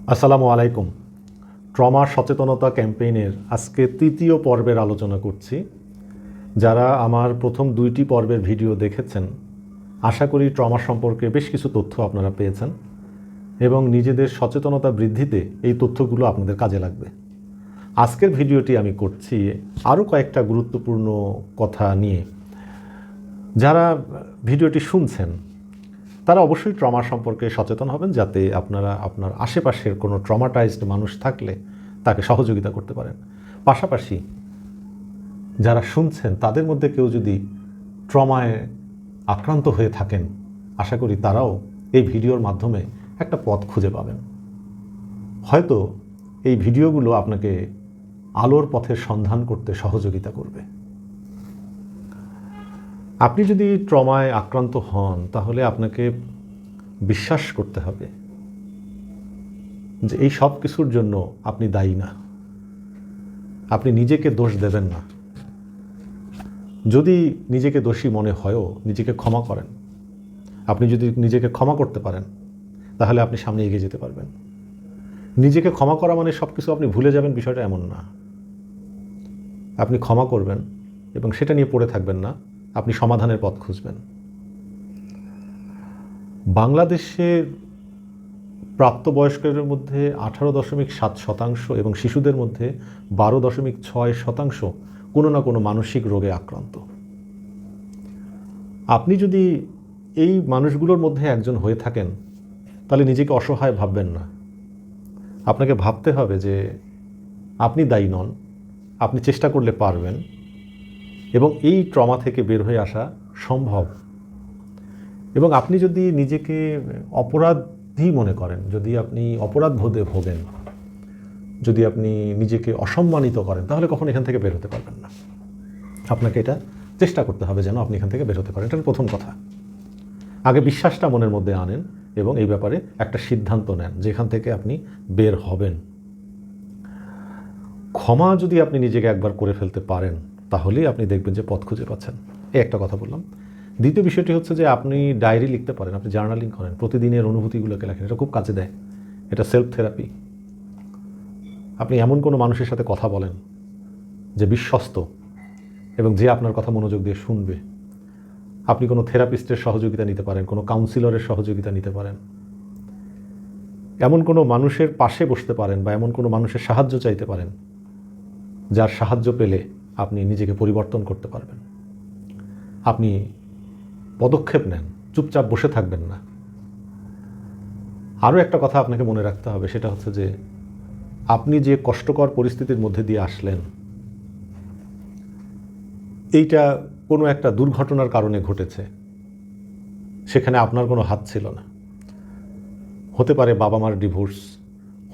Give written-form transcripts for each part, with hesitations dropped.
আসসালামু আলাইকুম। ট্রমা সচেতনতা ক্যাম্পেইনের আজকে তৃতীয় পর্বের আলোচনা করছি। যারা আমার প্রথম দুইটি পর্বের ভিডিও দেখেছেন, আশা করি ট্রমা সম্পর্কে বেশ কিছু তথ্য আপনারা পেয়েছেন এবং নিজেদের সচেতনতা বৃদ্ধিতে এই তথ্যগুলো আপনাদের কাজে লাগবে। আজকের ভিডিওটি আমি করছি আরও কয়েকটা গুরুত্বপূর্ণ কথা নিয়ে। যারা ভিডিওটি শুনছেন তারা অবশ্যই ট্রমা সম্পর্কে সচেতন হবেন, যাতে আপনারা আপনার আশেপাশের কোনো ট্রমাটাইজড মানুষ থাকলে তাকে সহযোগিতা করতে পারেন। পাশাপাশি যারা শুনছেন তাদের মধ্যে কেউ যদি ট্রমায় আক্রান্ত হয়ে থাকেন, আশা করি তারাও এই ভিডিওর মাধ্যমে একটা পথ খুঁজে পাবেন। হয়তো এই ভিডিওগুলো আপনাকে আলোর পথের সন্ধান করতে সহযোগিতা করবে। আপনি যদি ট্রমায় আক্রান্ত হন, তাহলে আপনাকে বিশ্বাস করতে হবে যে এই সব কিছুর জন্য আপনি দায়ী না। আপনি নিজেকে দোষ দেবেন না। যদি নিজেকে দোষী মনে হয়ও, নিজেকে ক্ষমা করেন। আপনি যদি নিজেকে ক্ষমা করতে পারেন, তাহলে আপনি সামনে এগিয়ে যেতে পারবেন। নিজেকে ক্ষমা করা মানে সব কিছু আপনি ভুলে যাবেন, বিষয়টা এমন না। আপনি ক্ষমা করবেন এবং সেটা নিয়ে পড়ে থাকবেন না, আপনি সমাধানের পথ খুঁজবেন। বাংলাদেশের প্রাপ্তবয়স্কদের মধ্যে 18.7% এবং শিশুদের মধ্যে 12.6% কোনো না কোনো মানসিক রোগে আক্রান্ত। আপনি যদি এই মানুষগুলোর মধ্যে একজন হয়ে থাকেন, তাহলে নিজেকে অসহায় ভাববেন না। আপনাকে ভাবতে হবে যে আপনি দায়ী নন, আপনি চেষ্টা করলে পারবেন এবং এই ট্রমা থেকে বের হয়ে আসা সম্ভব। এবং আপনি যদি নিজেকে অপরাধী মনে করেন, যদি আপনি অপরাধ বোধে ভোগেন, যদি আপনি নিজেকে অসম্মানিত করেন, তাহলে কখন এখান থেকে বের হতে পারবেন না। আপনাকে এটা চেষ্টা করতে হবে যেন আপনি এখান থেকে বের হতে পারেন। এটা প্রথম কথা। আগে বিশ্বাসটা মনের মধ্যে আনেন এবং এই ব্যাপারে একটা সিদ্ধান্ত নেন যেখান থেকে আপনি বের হবেন। ক্ষমা যদি আপনি নিজেকে একবার করে ফেলতে পারেন, তাহলেই আপনি দেখবেন যে পথ খুঁজে পাচ্ছেন। এই একটা কথা বললাম। দ্বিতীয় বিষয়টি হচ্ছে যে আপনি ডায়েরি লিখতে পারেন, আপনি জার্নালিং করেন, প্রতিদিনের অনুভূতিগুলোকে লেখেন। এটা খুব কাজে দেয়। এটা সেলফ থেরাপি। আপনি এমন কোনো মানুষের সাথে কথা বলেন যে বিশ্বস্ত এবং যে আপনার কথা মনোযোগ দিয়ে শুনবে। আপনি কোনো থেরাপিস্টের সহযোগিতা নিতে পারেন, কোনো কাউন্সিলরের সহযোগিতা নিতে পারেন, এমন কোনো মানুষের পাশে বসতে পারেন বা এমন কোনো মানুষের সাহায্য চাইতে পারেন যার সাহায্য পেলে আপনি নিজেকে পরিবর্তন করতে পারবেন। আপনি পদক্ষেপ নেন, চুপচাপ বসে থাকবেন না। আরও একটা কথা আপনাকে মনে রাখতে হবে, সেটা হচ্ছে যে আপনি যে কষ্টকর পরিস্থিতির মধ্যে দিয়ে আসলেন, এইটা কোনো একটা দুর্ঘটনার কারণে ঘটেছে। সেখানে আপনার কোনো হাত ছিল না। হতে পারে বাবা মার ডিভোর্স,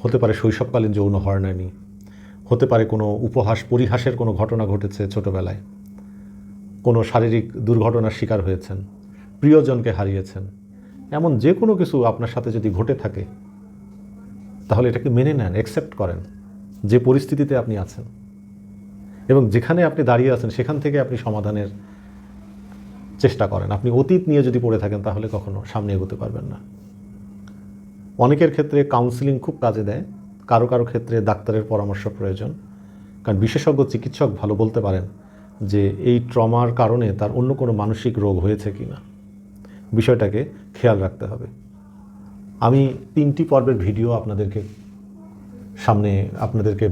হতে পারে শৈশবকালীন যৌন হয়রানি, হতে পারে কোনো উপহাস পরিহাসের কোনো ঘটনা ঘটেছে ছোটোবেলায়, কোনো শারীরিক দুর্ঘটনার শিকার হয়েছেন, প্রিয়জনকে হারিয়েছেন। এমন যে কোনো কিছু আপনার সাথে যদি ঘটে থাকে, তাহলে এটাকে মেনে নেন, অ্যাকসেপ্ট করেন যে পরিস্থিতিতে আপনি আছেন এবং যেখানে আপনি দাঁড়িয়ে আছেন সেখান থেকে আপনি সমাধানের চেষ্টা করেন। আপনি অতীত নিয়ে যদি পড়ে থাকেন, তাহলে কখনো সামনে এগোতে পারবেন না। অনেকের ক্ষেত্রে কাউন্সিলিং খুব কাজে দেয়, কারো কারো ক্ষেত্রে ডাক্তারের পরামর্শ প্রয়োজন। কারণ বিশেষজ্ঞ চিকিৎসক ভালো বলতে পারেন যে এই ট্রমার কারণে তার অন্য কোনো মানসিক রোগ হয়েছে কি না। বিষয়টাকে খেয়াল রাখতে হবে। আমি 3টি পর্বের ভিডিও আপনাদেরকে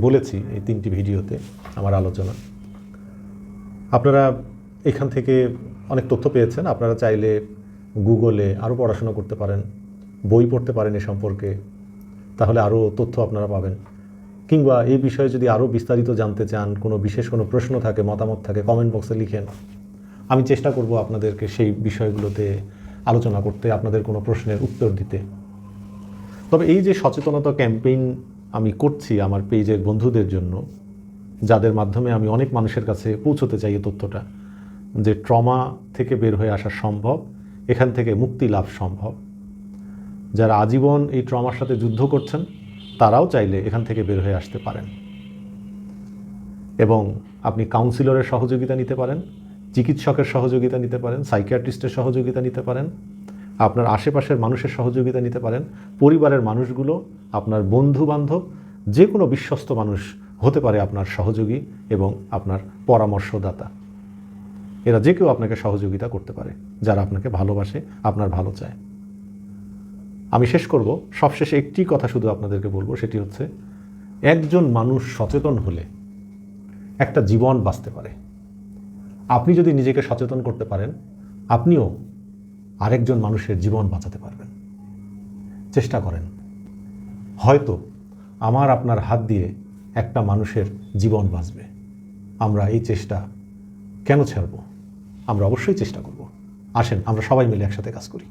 বলেছি। এই 3টি ভিডিওতে আমার আলোচনা, আপনারা এখান থেকে অনেক তথ্য পেয়েছেন। আপনারা চাইলে গুগলে আরও পড়াশোনা করতে পারেন, বই পড়তে পারেন এ সম্পর্কে, তাহলে আরও তথ্য আপনারা পাবেন। কিংবা এই বিষয়ে যদি আরও বিস্তারিত জানতে চান, কোনো বিশেষ কোনো প্রশ্ন থাকে, মতামত থাকে, কমেন্ট বক্সে লিখেন। আমি চেষ্টা করব আপনাদেরকে সেই বিষয়গুলোতে আলোচনা করতে, আপনাদের কোনো প্রশ্নের উত্তর দিতে। তবে এই যে সচেতনতা ক্যাম্পেইন আমি করছি আমার পেজের বন্ধুদের জন্য, যাদের মাধ্যমে আমি অনেক মানুষের কাছে পৌঁছতে চাই এই তথ্যটা, যে ট্রমা থেকে বের হয়ে আসা সম্ভব, এখান থেকে মুক্তি লাভ সম্ভব। যারা আজীবন এই ট্রমার সাথে যুদ্ধ করছেন, তারাও চাইলে এখান থেকে বের হয়ে আসতে পারেন। এবং আপনি কাউন্সিলরের সহযোগিতা নিতে পারেন, চিকিৎসকের সহযোগিতা নিতে পারেন, সাইকিয়াট্রিস্টের সহযোগিতা নিতে পারেন, আপনার আশেপাশের মানুষের সহযোগিতা নিতে পারেন। পরিবারের মানুষগুলো, আপনার বন্ধু বান্ধব, যে কোনো বিশ্বস্ত মানুষ হতে পারে আপনার সহযোগী এবং আপনার পরামর্শদাতা। এরা যে কেউ আপনাকে সহযোগিতা করতে পারে, যারা আপনাকে ভালোবাসে, আপনার ভালো চায়। আমি শেষ করব, সবশেষে একটি কথা শুধু আপনাদেরকে বলবো, সেটি হচ্ছে একজন মানুষ সচেতন হলে একটা জীবন বাঁচতে পারে। আপনি যদি নিজেকে সচেতন করতে পারেন, আপনিও আরেকজন মানুষের জীবন বাঁচাতে পারবেন। চেষ্টা করেন, হয়তো আমার আপনার হাত দিয়ে একটা মানুষের জীবন বাঁচবে। আমরা এই চেষ্টা কেন ছাড়ব? আমরা অবশ্যই চেষ্টা করব। আসেন আমরা সবাই মিলে একসাথে কাজ করি।